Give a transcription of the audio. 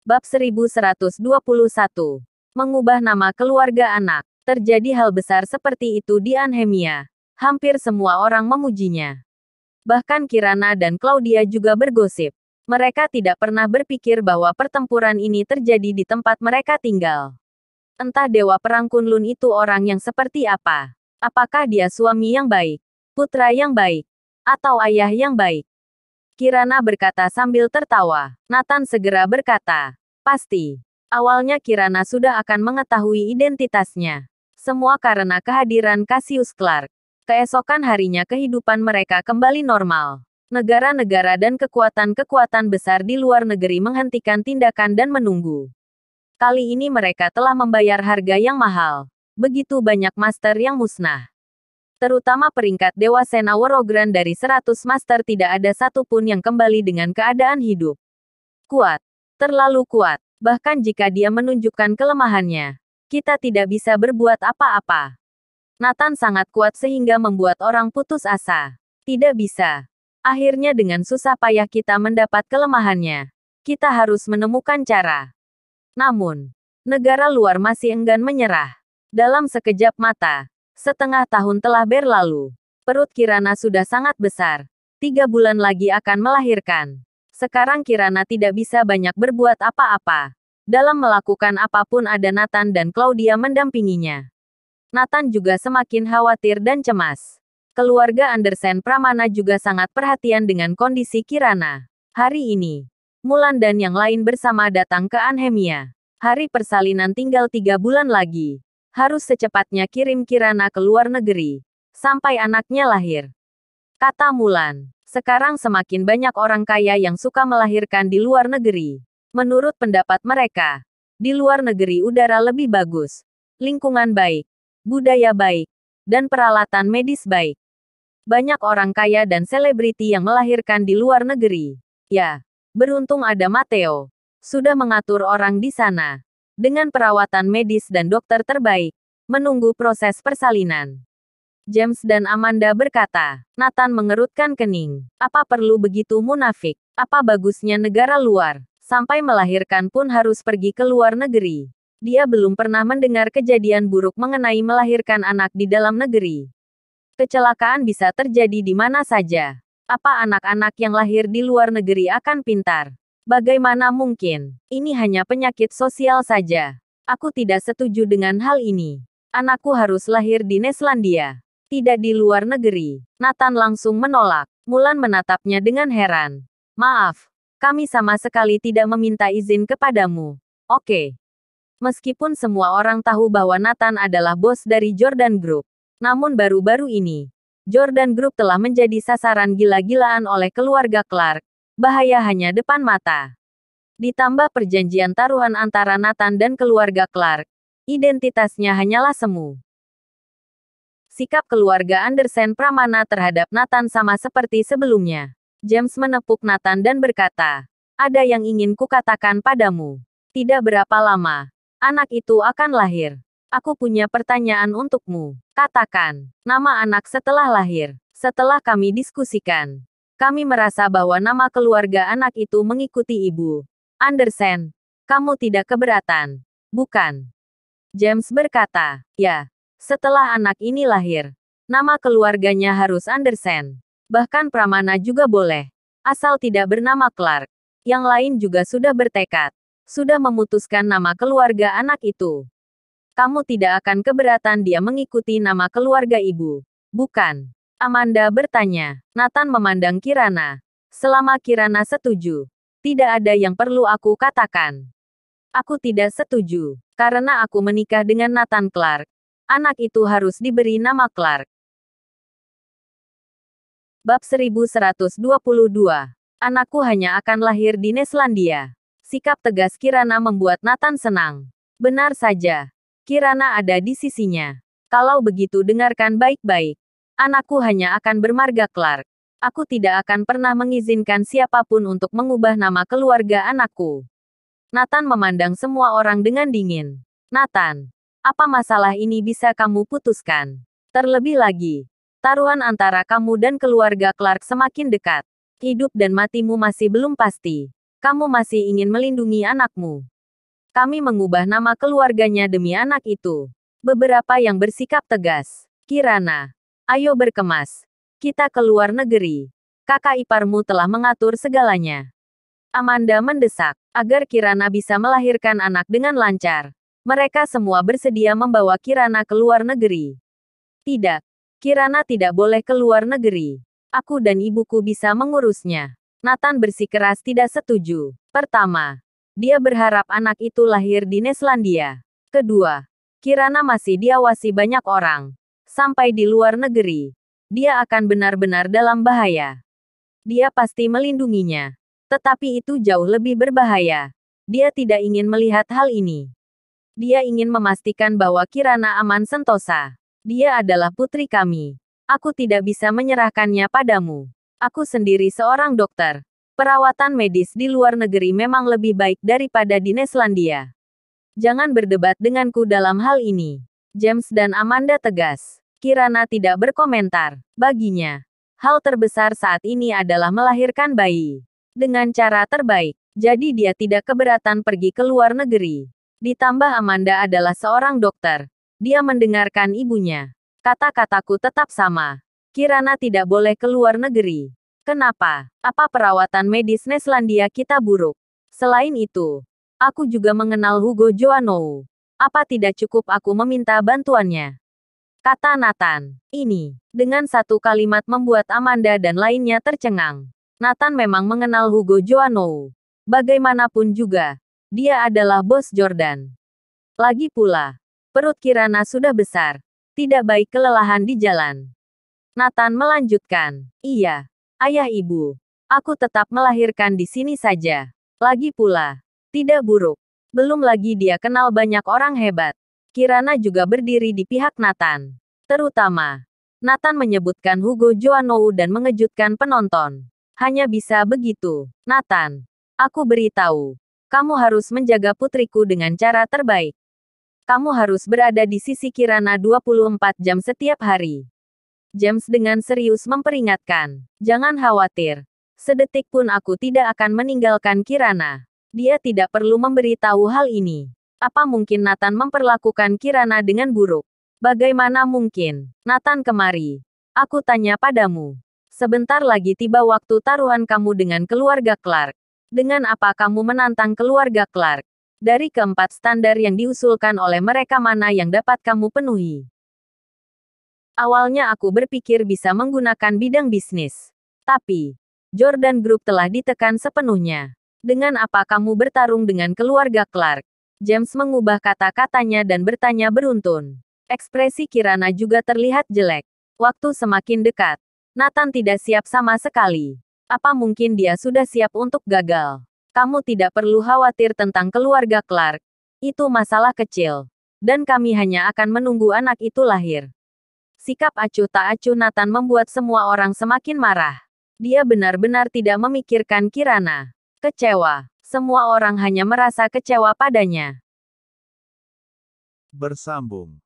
Bab 1121. Mengubah nama keluarga anak. Terjadi hal besar seperti itu di Anhemia. Hampir semua orang memujinya. Bahkan Kirana dan Claudia juga bergosip. Mereka tidak pernah berpikir bahwa pertempuran ini terjadi di tempat mereka tinggal. Entah Dewa Perang Kunlun itu orang yang seperti apa. Apakah dia suami yang baik, putra yang baik, atau ayah yang baik? Kirana berkata sambil tertawa. Nathan segera berkata, pasti. Awalnya Kirana sudah akan mengetahui identitasnya. Semua karena kehadiran Cassius Clark. Keesokan harinya kehidupan mereka kembali normal. Negara-negara dan kekuatan-kekuatan besar di luar negeri menghentikan tindakan dan menunggu. Kali ini mereka telah membayar harga yang mahal. Begitu banyak master yang musnah. Terutama peringkat Dewa Sena Worogran dari 100 master tidak ada satupun yang kembali dengan keadaan hidup. Kuat. Terlalu kuat. Bahkan jika dia menunjukkan kelemahannya, kita tidak bisa berbuat apa-apa. Nathan sangat kuat sehingga membuat orang putus asa. Tidak bisa. Akhirnya dengan susah payah kita mendapat kelemahannya. Kita harus menemukan cara. Namun, negara luar masih enggan menyerah. Dalam sekejap mata, setengah tahun telah berlalu. Perut Kirana sudah sangat besar. 3 bulan lagi akan melahirkan. Sekarang Kirana tidak bisa banyak berbuat apa-apa. Dalam melakukan apapun ada Nathan dan Claudia mendampinginya. Nathan juga semakin khawatir dan cemas. Keluarga Andersen Pramana juga sangat perhatian dengan kondisi Kirana. Hari ini, Mulan dan yang lain bersama datang ke Anhemia. Hari persalinan tinggal 3 bulan lagi. Harus secepatnya kirim Kirana ke luar negeri. Sampai anaknya lahir. Kata Mulan. Sekarang semakin banyak orang kaya yang suka melahirkan di luar negeri. Menurut pendapat mereka, di luar negeri udara lebih bagus. Lingkungan baik. Budaya baik. Dan peralatan medis baik. Banyak orang kaya dan selebriti yang melahirkan di luar negeri. Ya, beruntung ada Matteo. Sudah mengatur orang di sana. Dengan perawatan medis dan dokter terbaik, menunggu proses persalinan. James dan Amanda berkata. Nathan mengerutkan kening. Apa perlu begitu munafik? Apa bagusnya negara luar? Sampai melahirkan pun harus pergi ke luar negeri. Dia belum pernah mendengar kejadian buruk mengenai melahirkan anak di dalam negeri. Kecelakaan bisa terjadi di mana saja. Apa anak-anak yang lahir di luar negeri akan pintar? Bagaimana mungkin? Ini hanya penyakit sosial saja. Aku tidak setuju dengan hal ini. Anakku harus lahir di Neslandia. Tidak di luar negeri. Nathan langsung menolak. Mulan menatapnya dengan heran. Maaf. Kami sama sekali tidak meminta izin kepadamu. Oke. Meskipun semua orang tahu bahwa Nathan adalah bos dari Jordan Group. Namun baru-baru ini, Jordan Group telah menjadi sasaran gila-gilaan oleh keluarga Clark. Bahaya hanya depan mata. Ditambah perjanjian taruhan antara Nathan dan keluarga Clark. Identitasnya hanyalah semu. Sikap keluarga Andersen Pramana terhadap Nathan sama seperti sebelumnya. James menepuk Nathan dan berkata, ada yang ingin kukatakan padamu. Tidak berapa lama, anak itu akan lahir. Aku punya pertanyaan untukmu. Katakan, nama anak setelah lahir. Setelah kami diskusikan, kami merasa bahwa nama keluarga anak itu mengikuti ibu. Andersen, kamu tidak keberatan, bukan? James berkata, ya. Setelah anak ini lahir, nama keluarganya harus Andersen. Bahkan Pramana juga boleh. Asal tidak bernama Clark. Yang lain juga sudah bertekad. Sudah memutuskan nama keluarga anak itu. Kamu tidak akan keberatan dia mengikuti nama keluarga ibu, bukan? Amanda bertanya. Nathan memandang Kirana. Selama Kirana setuju, tidak ada yang perlu aku katakan. Aku tidak setuju, karena aku menikah dengan Nathan Clark. Anak itu harus diberi nama Clark. Bab 1122. Anakku hanya akan lahir di Neslandia. Sikap tegas Kirana membuat Nathan senang. Benar saja. Kirana ada di sisinya. Kalau begitu dengarkan baik-baik. Anakku hanya akan bermarga Clark. Aku tidak akan pernah mengizinkan siapapun untuk mengubah nama keluarga anakku. Nathan memandang semua orang dengan dingin. Nathan, apa masalah ini bisa kamu putuskan? Terlebih lagi, taruhan antara kamu dan keluarga Clark semakin dekat. Hidup dan matimu masih belum pasti. Kamu masih ingin melindungi anakmu. Kami mengubah nama keluarganya demi anak itu. Beberapa yang bersikap tegas. Kirana, ayo berkemas. Kita ke luar negeri. Kakak iparmu telah mengatur segalanya. Amanda mendesak, agar Kirana bisa melahirkan anak dengan lancar. Mereka semua bersedia membawa Kirana ke luar negeri. Tidak. Kirana tidak boleh ke luar negeri. Aku dan ibuku bisa mengurusnya. Nathan bersikeras tidak setuju. Pertama, dia berharap anak itu lahir di Neslandia. Kedua, Kirana masih diawasi banyak orang. Sampai di luar negeri, dia akan benar-benar dalam bahaya. Dia pasti melindunginya. Tetapi itu jauh lebih berbahaya. Dia tidak ingin melihat hal ini. Dia ingin memastikan bahwa Kirana aman sentosa. Dia adalah putri kami. Aku tidak bisa menyerahkannya padamu. Aku sendiri seorang dokter. Perawatan medis di luar negeri memang lebih baik daripada di Neslandia. Jangan berdebat denganku dalam hal ini. James dan Amanda tegas. Kirana tidak berkomentar. Baginya, hal terbesar saat ini adalah melahirkan bayi. Dengan cara terbaik. Jadi dia tidak keberatan pergi ke luar negeri. Ditambah Amanda adalah seorang dokter. Dia mendengarkan ibunya. Kata-kataku tetap sama. Kirana tidak boleh ke luar negeri. Kenapa? Apa perawatan medis Neslandia kita buruk? Selain itu, aku juga mengenal Hugo Joanou. Apa tidak cukup aku meminta bantuannya? Kata Nathan. Ini, dengan satu kalimat membuat Amanda dan lainnya tercengang. Nathan memang mengenal Hugo Joanou. Bagaimanapun juga, dia adalah bos Jordan. Lagi pula, perut Kirana sudah besar. Tidak baik kelelahan di jalan. Nathan melanjutkan. Iya, ayah ibu. Aku tetap melahirkan di sini saja. Lagi pula, tidak buruk. Belum lagi dia kenal banyak orang hebat. Kirana juga berdiri di pihak Nathan. Terutama, Nathan menyebutkan Hugo Joanou dan mengejutkan penonton. Hanya bisa begitu. Nathan, aku beritahu. Kamu harus menjaga putriku dengan cara terbaik. Kamu harus berada di sisi Kirana 24 jam setiap hari. James dengan serius memperingatkan. Jangan khawatir. Sedetik pun aku tidak akan meninggalkan Kirana. Dia tidak perlu memberitahu hal ini. Apa mungkin Nathan memperlakukan Kirana dengan buruk? Bagaimana mungkin? Nathan kemari. Aku tanya padamu. Sebentar lagi tiba waktu taruhan kamu dengan keluarga Clark. Dengan apa kamu menantang keluarga Clark? Dari keempat standar yang diusulkan oleh mereka mana yang dapat kamu penuhi? Awalnya aku berpikir bisa menggunakan bidang bisnis. Tapi, Jordan Group telah ditekan sepenuhnya. Dengan apa kamu bertarung dengan keluarga Clark? James mengubah kata-katanya dan bertanya beruntun. Ekspresi Kirana juga terlihat jelek. Waktu semakin dekat. Nathan tidak siap sama sekali. Apa mungkin dia sudah siap untuk gagal? Kamu tidak perlu khawatir tentang keluarga Clark. Itu masalah kecil. Dan kami hanya akan menunggu anak itu lahir. Sikap acuh tak acuh Nathan membuat semua orang semakin marah. Dia benar-benar tidak memikirkan Kirana. Kecewa. Semua orang hanya merasa kecewa padanya. Bersambung.